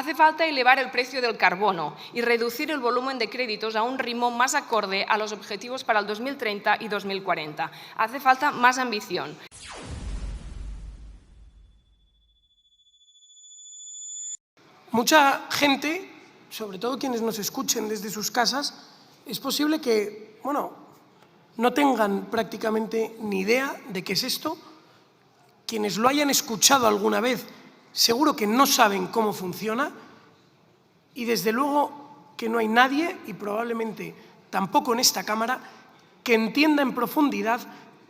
Hace falta elevar el precio del carbono y reducir el volumen de créditos a un ritmo más acorde a los objetivos para el 2030 y 2040. Hace falta más ambición. Mucha gente, sobre todo quienes nos escuchen desde sus casas, es posible que, no tengan prácticamente ni idea de qué es esto. Quienes lo hayan escuchado alguna vez, seguro que no saben cómo funciona y desde luego que no hay nadie, y probablemente tampoco en esta Cámara, que entienda en profundidad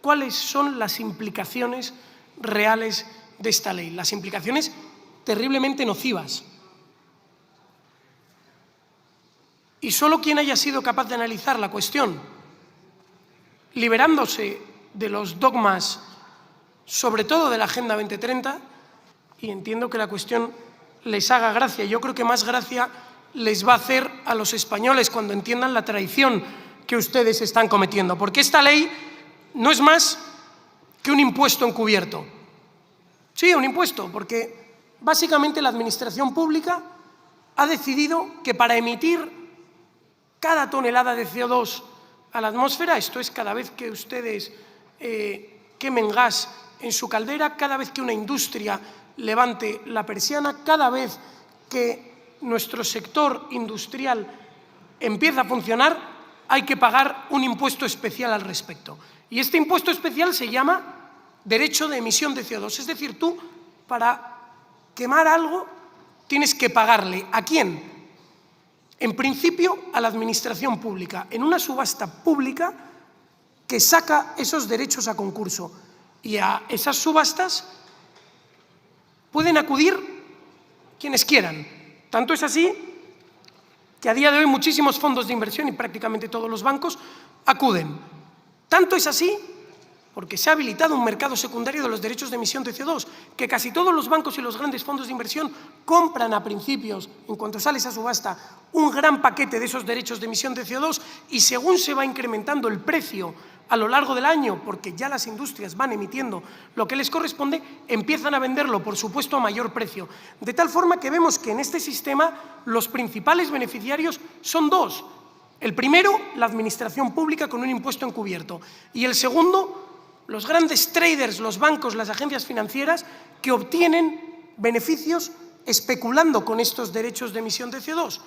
cuáles son las implicaciones reales de esta ley, las implicaciones terriblemente nocivas. Y solo quien haya sido capaz de analizar la cuestión, liberándose de los dogmas, sobre todo de la Agenda 2030, y entiendo que la cuestión les haga gracia, yo creo que más gracia les va a hacer a los españoles cuando entiendan la traición que ustedes están cometiendo, porque esta ley no es más que un impuesto encubierto. Sí, un impuesto, porque básicamente la administración pública ha decidido que para emitir cada tonelada de CO2 a la atmósfera, esto es cada vez que ustedes quemen gas en su caldera, cada vez que una industria levante la persiana, cada vez que nuestro sector industrial empieza a funcionar, hay que pagar un impuesto especial al respecto. Y este impuesto especial se llama derecho de emisión de CO2. Es decir, tú, para quemar algo, tienes que pagarle. ¿A quién? En principio, a la administración pública, en una subasta pública que saca esos derechos a concurso. Y a esas subastas pueden acudir quienes quieran. Tanto es así que a día de hoy muchísimos fondos de inversión y prácticamente todos los bancos acuden. Tanto es así porque se ha habilitado un mercado secundario de los derechos de emisión de CO2, que casi todos los bancos y los grandes fondos de inversión compran a principios, en cuanto sale esa subasta, un gran paquete de esos derechos de emisión de CO2 y según se va incrementando el precio a lo largo del año, porque ya las industrias van emitiendo lo que les corresponde, empiezan a venderlo, por supuesto, a mayor precio. De tal forma que vemos que en este sistema los principales beneficiarios son dos. El primero, la administración pública con un impuesto encubierto. Y el segundo, los grandes traders, los bancos, las agencias financieras que obtienen beneficios especulando con estos derechos de emisión de CO2.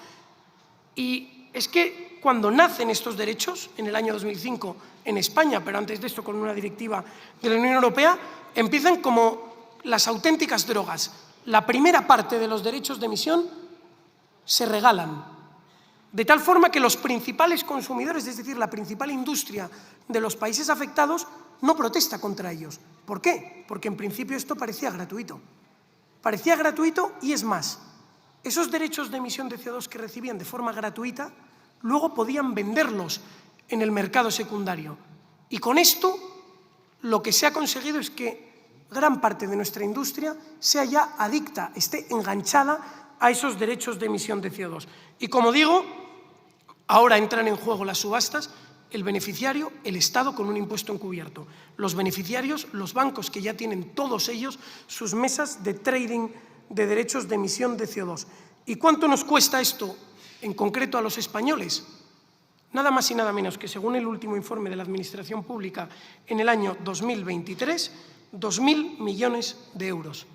Y es que cuando nacen estos derechos, en el año 2005 en España, pero antes de esto con una directiva de la Unión Europea, empiezan como las auténticas drogas. La primera parte de los derechos de emisión se regalan, de tal forma que los principales consumidores, es decir, la principal industria de los países afectados, no protesta contra ellos. ¿Por qué? Porque en principio esto parecía gratuito. Parecía gratuito y es más, esos derechos de emisión de CO2 que recibían de forma gratuita, luego podían venderlos en el mercado secundario. Y con esto lo que se ha conseguido es que gran parte de nuestra industria sea ya adicta, esté enganchada a esos derechos de emisión de CO2. Y como digo, ahora entran en juego las subastas, el beneficiario, el Estado con un impuesto encubierto. Los beneficiarios, los bancos que ya tienen todos ellos sus mesas de trading de derechos de emisión de CO2. ¿Y cuánto nos cuesta esto en concreto a los españoles? Nada más y nada menos que, según el último informe de la Administración Pública, en el año 2023, 2.000 millones de euros.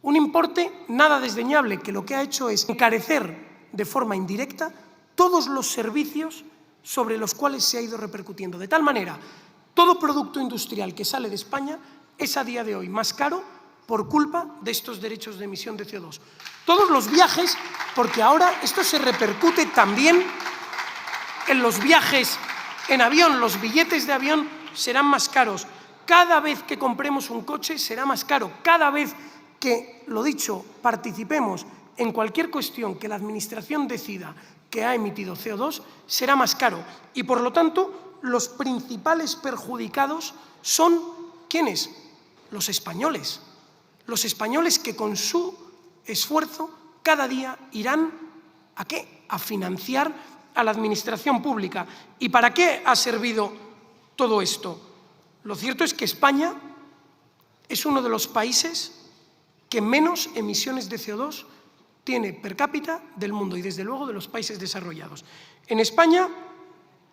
Un importe nada desdeñable que lo que ha hecho es encarecer de forma indirecta todos los servicios sobre los cuales se ha ido repercutiendo. De tal manera, todo producto industrial que sale de España es a día de hoy más caro por culpa de estos derechos de emisión de CO2. Todos los viajes, porque ahora esto se repercute también en los viajes en avión, los billetes de avión serán más caros. Cada vez que compremos un coche será más caro. Cada vez que, lo dicho, participemos en cualquier cuestión que la Administración decida que ha emitido CO2, será más caro. Y, por lo tanto, los principales perjudicados son, ¿quiénes? Los españoles. Los españoles que con su esfuerzo cada día irán ¿a qué? A financiar a la administración pública. ¿Y para qué ha servido todo esto? Lo cierto es que España es uno de los países que menos emisiones de CO2 tiene per cápita del mundo y, desde luego, de los países desarrollados. En España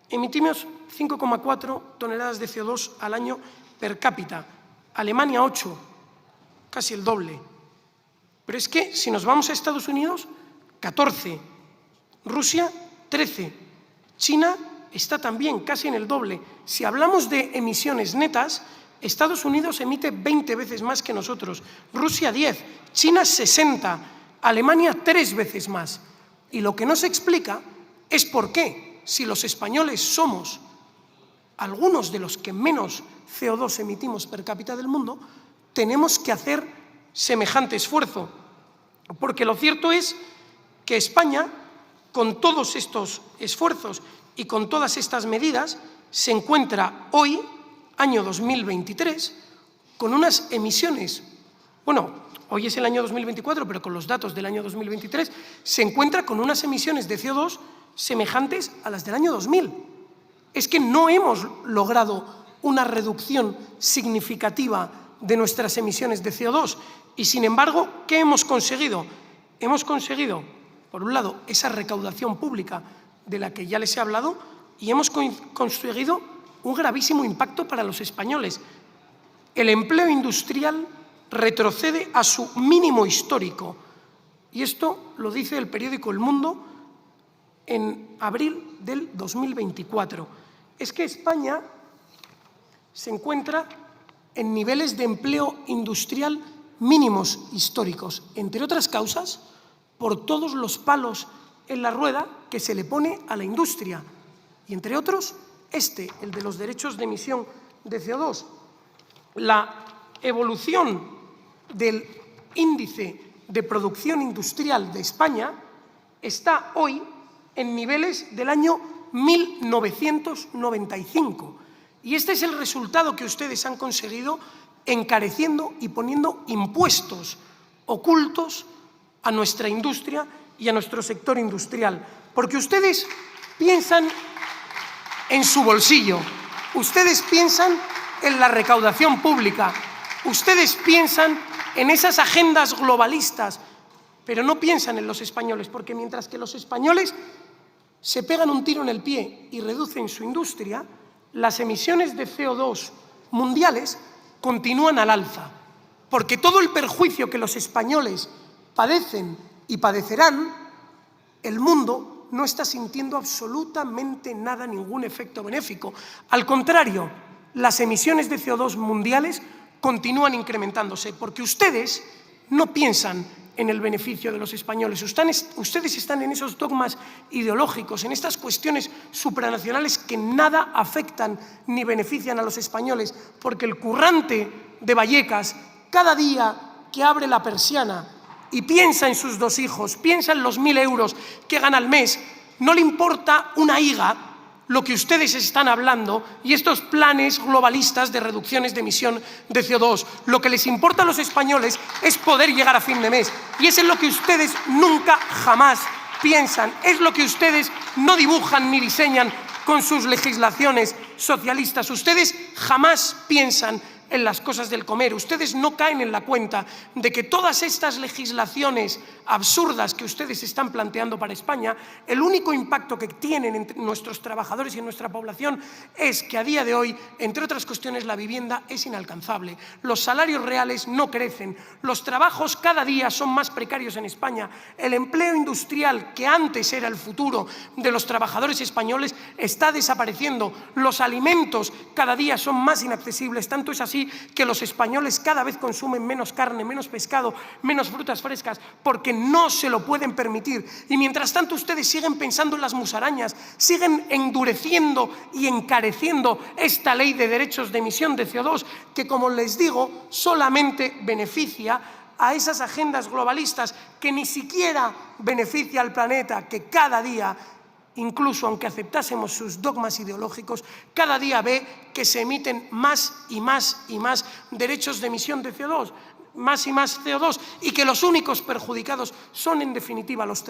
emitimos 5,4 toneladas de CO2 al año per cápita. Alemania 8, casi el doble. Pero es que si nos vamos a Estados Unidos, 14. Rusia, 13. China está también casi en el doble. Si hablamos de emisiones netas, Estados Unidos emite 20 veces más que nosotros, Rusia 10, China 60, Alemania 3 veces más. Y lo que no se explica es por qué, si los españoles somos algunos de los que menos CO2 emitimos per cápita del mundo, tenemos que hacer semejante esfuerzo. Porque lo cierto es que España, con todos estos esfuerzos y con todas estas medidas, se encuentra hoy, año 2023, con unas emisiones, bueno, hoy es el año 2024, pero con los datos del año 2023, se encuentra con unas emisiones de CO2 semejantes a las del año 2000. Es que no hemos logrado una reducción significativa de nuestras emisiones de CO2 y, sin embargo, ¿qué hemos conseguido? Hemos conseguido, por un lado, esa recaudación pública de la que ya les he hablado, y hemos conseguido un gravísimo impacto para los españoles. El empleo industrial retrocede a su mínimo histórico. Y esto lo dice el periódico El Mundo en abril del 2024. Es que España se encuentra en niveles de empleo industrial mínimos históricos, entre otras causas, por todos los palos en la rueda que se le pone a la industria. Y, entre otros, el de los derechos de emisión de CO2. La evolución del índice de producción industrial de España está hoy en niveles del año 1995. Y este es el resultado que ustedes han conseguido encareciendo y poniendo impuestos ocultos a nuestra industria y a nuestro sector industrial. Porque ustedes piensan en su bolsillo, ustedes piensan en la recaudación pública, ustedes piensan en esas agendas globalistas, pero no piensan en los españoles, porque mientras que los españoles se pegan un tiro en el pie y reducen su industria, las emisiones de CO2 mundiales continúan al alza, porque todo el perjuicio que los españoles padecen y padecerán, el mundo no está sintiendo absolutamente nada, ningún efecto benéfico. Al contrario, las emisiones de CO2 mundiales continúan incrementándose, porque ustedes no piensan en el beneficio de los españoles. Ustedes están en esos dogmas ideológicos, en estas cuestiones supranacionales que nada afectan ni benefician a los españoles, porque el currante de Vallecas, cada día que abre la persiana y piensa en sus 2 hijos, piensa en los 1.000 euros que gana al mes, no le importa una higa lo que ustedes están hablando y estos planes globalistas de reducciones de emisión de CO2. Lo que les importa a los españoles es poder llegar a fin de mes. Y eso es lo que ustedes nunca, jamás piensan. Es lo que ustedes no dibujan ni diseñan con sus legislaciones socialistas. Ustedes jamás piensan en las cosas del comer. Ustedes no caen en la cuenta de que todas estas legislaciones absurdas que ustedes están planteando para España, el único impacto que tienen en nuestros trabajadores y en nuestra población es que a día de hoy, entre otras cuestiones, la vivienda es inalcanzable, los salarios reales no crecen, los trabajos cada día son más precarios en España, el empleo industrial, que antes era el futuro de los trabajadores españoles, está desapareciendo, los alimentos cada día son más inaccesibles, tanto es así que los españoles cada vez consumen menos carne, menos pescado, menos frutas frescas, porque no se lo pueden permitir. Y mientras tanto ustedes siguen pensando en las musarañas, siguen endureciendo y encareciendo esta ley de derechos de emisión de CO2, que, como les digo, solamente beneficia a esas agendas globalistas, que ni siquiera beneficia al planeta, que cada día, incluso aunque aceptásemos sus dogmas ideológicos, cada día ve que se emiten más y más y más derechos de emisión de CO2, más y más CO2, y que los únicos perjudicados son, en definitiva, los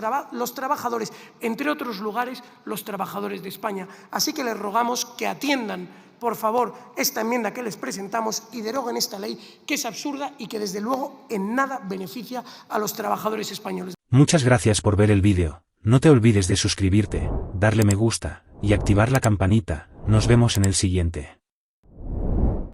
trabajadores, entre otros lugares, los trabajadores de España. Así que les rogamos que atiendan, por favor, esta enmienda que les presentamos y deroguen esta ley, que es absurda y que, desde luego, en nada beneficia a los trabajadores españoles. Muchas gracias por ver el vídeo. No te olvides de suscribirte, darle me gusta y activar la campanita. Nos vemos en el siguiente.